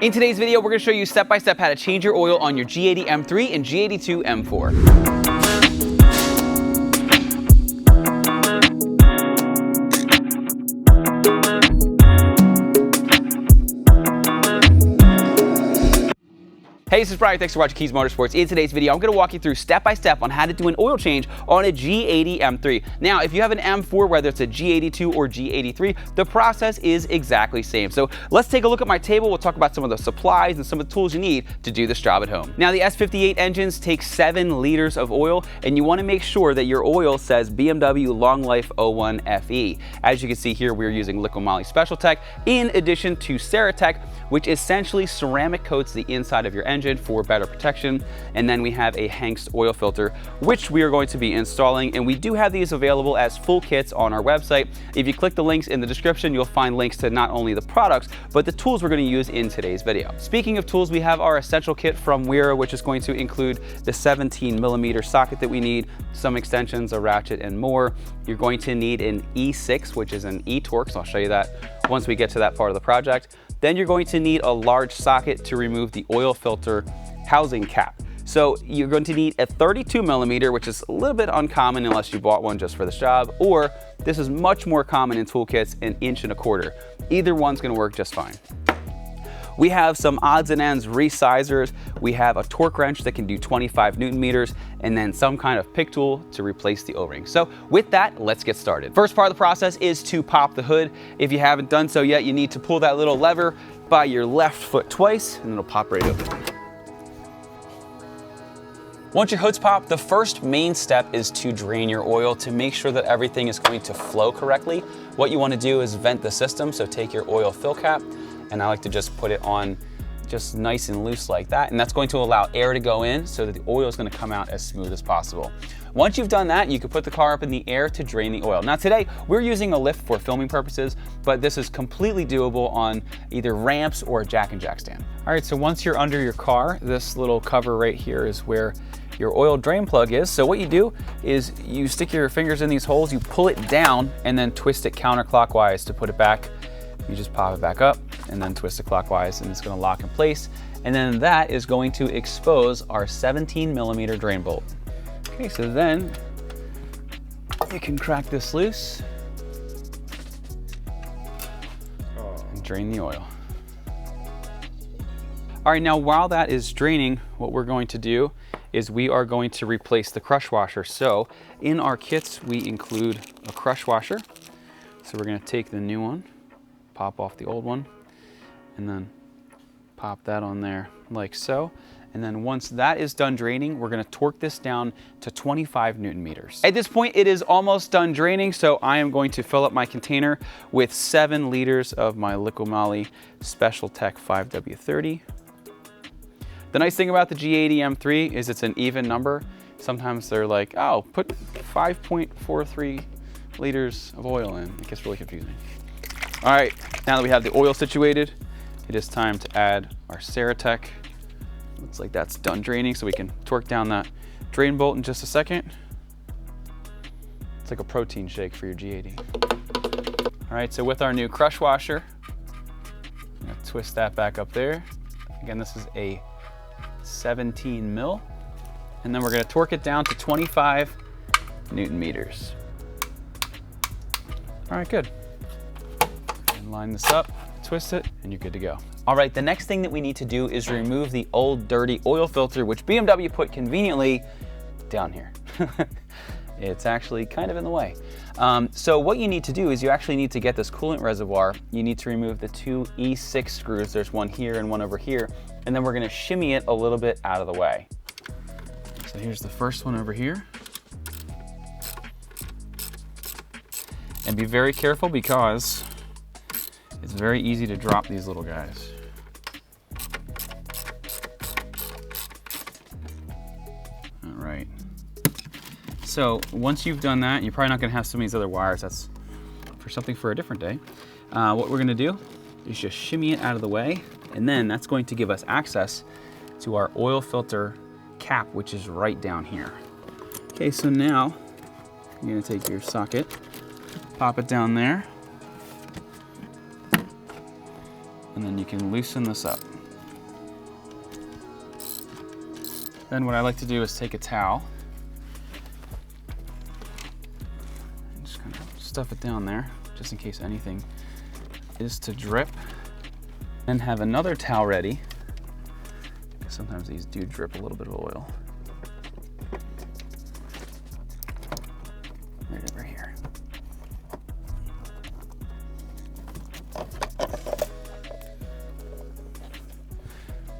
In today's video, we're going to show you step-by-step how to change your oil on your G80 M3 and G82 M4. Hey, this is Brian. Thanks for watching Kies Motorsports. In today's video, I'm going to walk you through step-by-step on how to do an oil change on a G80 M3. Now, if you have an M4, whether it's a G82 or G83, the process is exactly the same. So let's take a look at my table. We'll talk about some of the supplies and some of the tools you need to do this job at home. Now, the S58 engines take 7 liters of oil, and you want to make sure that your oil says BMW Long Life 01 FE. As you can see here, we're using LiquiMoly Specialtech in addition to Ceratec, which essentially ceramic coats the inside of your engine for better protection. And then we have a Hanks oil filter, which we are going to be installing, and we do have these available as full kits on our website. If you click the links in the description, you'll find links to not only the products, but the tools we're going to use in today's video. Speaking of tools, we have our essential kit from Wera, which is going to include the 17mm socket that we need, some extensions, a ratchet, and more. You're going to need an E6, which is an e-torque, so I'll show you that once we get to that part of the project. Then you're going to need a large socket to remove the oil filter housing cap. So you're going to need a 32mm, which is a little bit uncommon unless you bought one just for this job, or this is much more common in toolkits, an 1.25 inch. Either one's gonna work just fine. We have some odds and ends resizers. We have a torque wrench that can do 25 Newton meters, and then some kind of pick tool to replace the O-ring. So with that, let's get started. First part of the process is to pop the hood. If you haven't done so yet, you need to pull that little lever by your left foot twice, and it'll pop right open. Once your hood's popped, the first main step is to drain your oil to make sure that everything is going to flow correctly. What you want to do is vent the system, so take your oil fill cap, and I like to just put it on just nice and loose like that, and that's going to allow air to go in so that the oil is going to come out as smooth as possible. Once you've done that, you can put the car up in the air to drain the oil. Now today, we're using a lift for filming purposes, but this is completely doable on either ramps or a jack and jack stand. All right, so once you're under your car, this little cover right here is where your oil drain plug is. So what you do is you stick your fingers in these holes, you pull it down, and then twist it counterclockwise to put it back. You just pop it back up and then twist it clockwise, and it's gonna lock in place. And then that is going to expose our 17mm drain bolt. Okay, so then you can crack this loose and drain the oil. All right, now while that is draining, what we're going to do is we are going to replace the crush washer. So in our kits, we include a crush washer. So we're gonna take the new one, pop off the old one, and then pop that on there like so. And then once that is done draining, we're gonna torque this down to 25 Newton meters. At this point, it is almost done draining, so I am going to fill up my container with 7 liters of my LiquiMoly Specialtech 5W30. The nice thing about the G80 M3 is it's an even number. Sometimes they're like, oh, put 5.43 liters of oil in. It gets really confusing. All right, now that we have the oil situated, it is time to add our Ceratec. Looks like that's done draining, so we can torque down that drain bolt in just a second. It's like a protein shake for your G80. All right, so with our new crush washer, I'm gonna twist that back up there. Again, this is a 17 mil, and then we're going to torque it down to 25 Newton meters. All right, good. And line this up, twist it, and you're good to go. All right, the next thing that we need to do is remove the old dirty oil filter, which BMW put conveniently down here. It's actually kind of in the way. So what you need to do is you actually need to get this coolant reservoir. You need to remove the 2 E6 screws. There's one here and one over here. And then we're gonna shimmy it a little bit out of the way. So here's the first one over here. And be very careful because it's very easy to drop these little guys. All right. So once you've done that, you're probably not gonna have some of these other wires. That's for something for a different day. What we're gonna do is just shimmy it out of the way, and then that's going to give us access to our oil filter cap, which is right down here. Okay, so now you're gonna take your socket, pop it down there, and then you can loosen this up. Then what I like to do is take a towel and just kind of stuff it down there, just in case anything is to drip. And have another towel ready. Sometimes these do drip a little bit of oil. Right over here.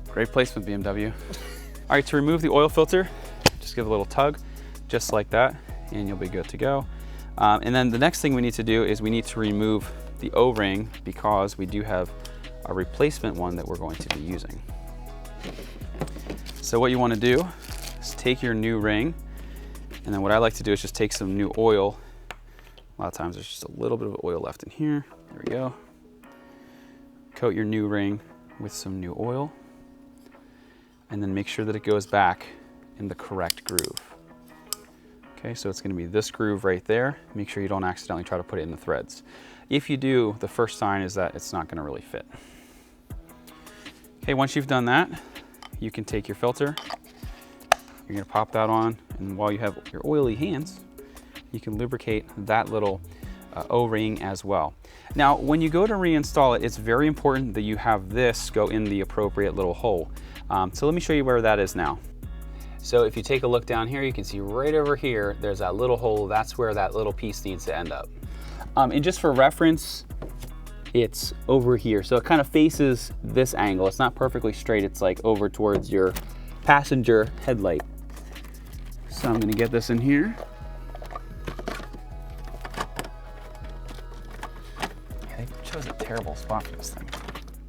Great placement, BMW. All right, to remove the oil filter, just give it a little tug, just like that, and you'll be good to go. And then the next thing we need to do is we need to remove the O-ring, because we do have a replacement one that we're going to be using. So what you want to do is take your new ring, and then what I like to do is just take some new oil. A lot of times there's just a little bit of oil left in here. There we go. Coat your new ring with some new oil, and then make sure that it goes back in the correct groove. Okay, so it's going to be this groove right there. Make sure you don't accidentally try to put it in the threads. If you do, the first sign is that it's not going to really fit. Okay, once you've done that, you can take your filter. You're going to pop that on, and while you have your oily hands, you can lubricate that little O-ring as well. Now, when you go to reinstall it, it's very important that you have this go in the appropriate little hole. So let me show you where that is now. So if you take a look down here, you can see right over here, there's that little hole. That's where that little piece needs to end up. And just for reference, it's over here. So it kind of faces this angle. It's not perfectly straight. It's like over towards your passenger headlight. So I'm gonna get this in here. I chose a terrible spot for this thing.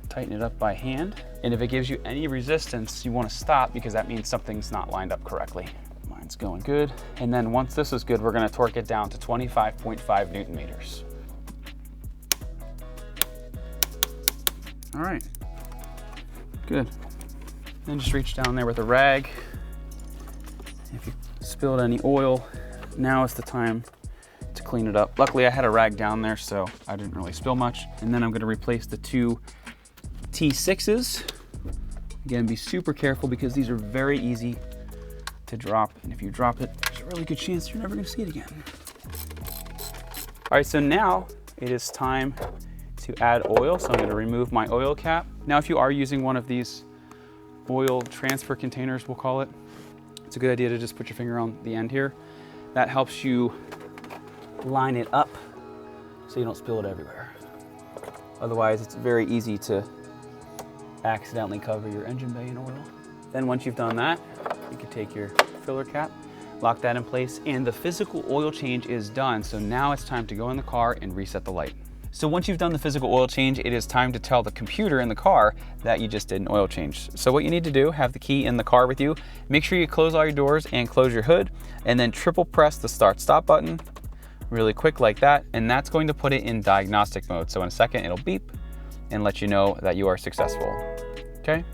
Tighten it up by hand. And if it gives you any resistance, you want to stop, because that means something's not lined up correctly. Mine's going good. And then once this is good, we're going to torque it down to 25.5 Newton meters. All right, good. Then just reach down there with a rag. If you spilled any oil, now is the time to clean it up. Luckily I had a rag down there, so I didn't really spill much. And then I'm going to replace the two T6s. Again, be super careful, because these are very easy to drop. And if you drop it, there's a really good chance you're never going to see it again. All right, so now it is time to add oil. So I'm going to remove my oil cap. Now, if you are using one of these oil transfer containers, we'll call it, it's a good idea to just put your finger on the end here. That helps you line it up so you don't spill it everywhere. Otherwise, it's very easy to accidentally cover your engine bay in oil. Then once you've done that, you can take your filler cap, lock that in place, and the physical oil change is done. So now it's time to go in the car and reset the light. So once you've done the physical oil change, it is time to tell the computer in the car that you just did an oil change. So what you need to do, have the key in the car with you, make sure you close all your doors and close your hood, and then triple press the start-stop button really quick like that, and that's going to put it in diagnostic mode. So in a second, it'll beep and let you know that you are successful, okay?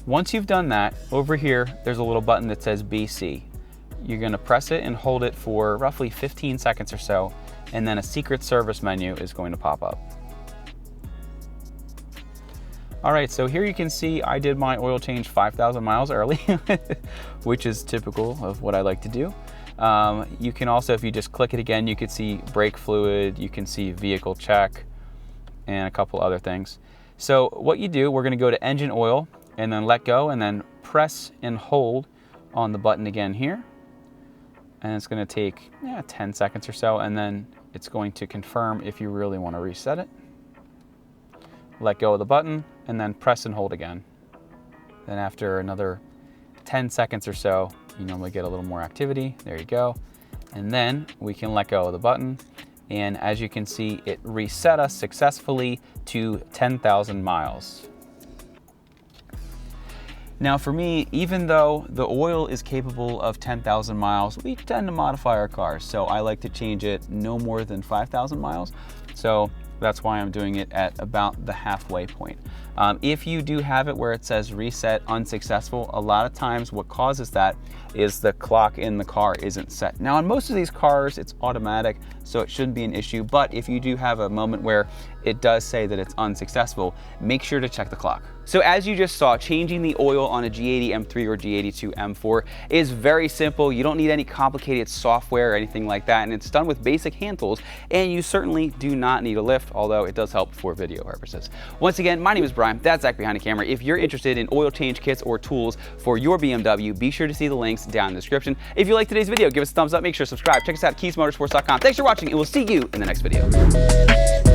Once you've done that, over here, there's a little button that says BC. You're gonna press it and hold it for roughly 15 seconds or so, and then a secret service menu is going to pop up. All right, so here you can see I did my oil change 5,000 miles early, which is typical of what I like to do. You can also, if you just click it again, you can see brake fluid, you can see vehicle check, and a couple other things. So what you do, we're gonna go to engine oil, and then let go, and then press and hold on the button again here. And it's gonna take 10 seconds or so, and then it's going to confirm if you really wanna reset it. Let go of the button, and then press and hold again. Then after another 10 seconds or so, you normally get a little more activity. There you go. And then we can let go of the button. And as you can see, it reset us successfully to 10,000 miles. Now for me, even though the oil is capable of 10,000 miles, we tend to modify our cars. So I like to change it no more than 5,000 miles. So that's why I'm doing it at about the halfway point. If you do have it where it says reset unsuccessful, a lot of times what causes that is the clock in the car isn't set. Now on most of these cars, it's automatic, so it shouldn't be an issue. But if you do have a moment where it does say that it's unsuccessful, make sure to check the clock. So as you just saw, changing the oil on a G80 M3 or G82 M4 is very simple. You don't need any complicated software or anything like that, and it's done with basic hand tools, and you certainly do not need a lift, although it does help for video purposes. Once again, my name is Brian, that's Zach behind the camera. If you're interested in oil change kits or tools for your BMW, be sure to see the links down in the description. If you liked today's video, give us a thumbs up, make sure to subscribe. Check us out at KiesMotorsports.com. Thanks for watching, and we'll see you in the next video.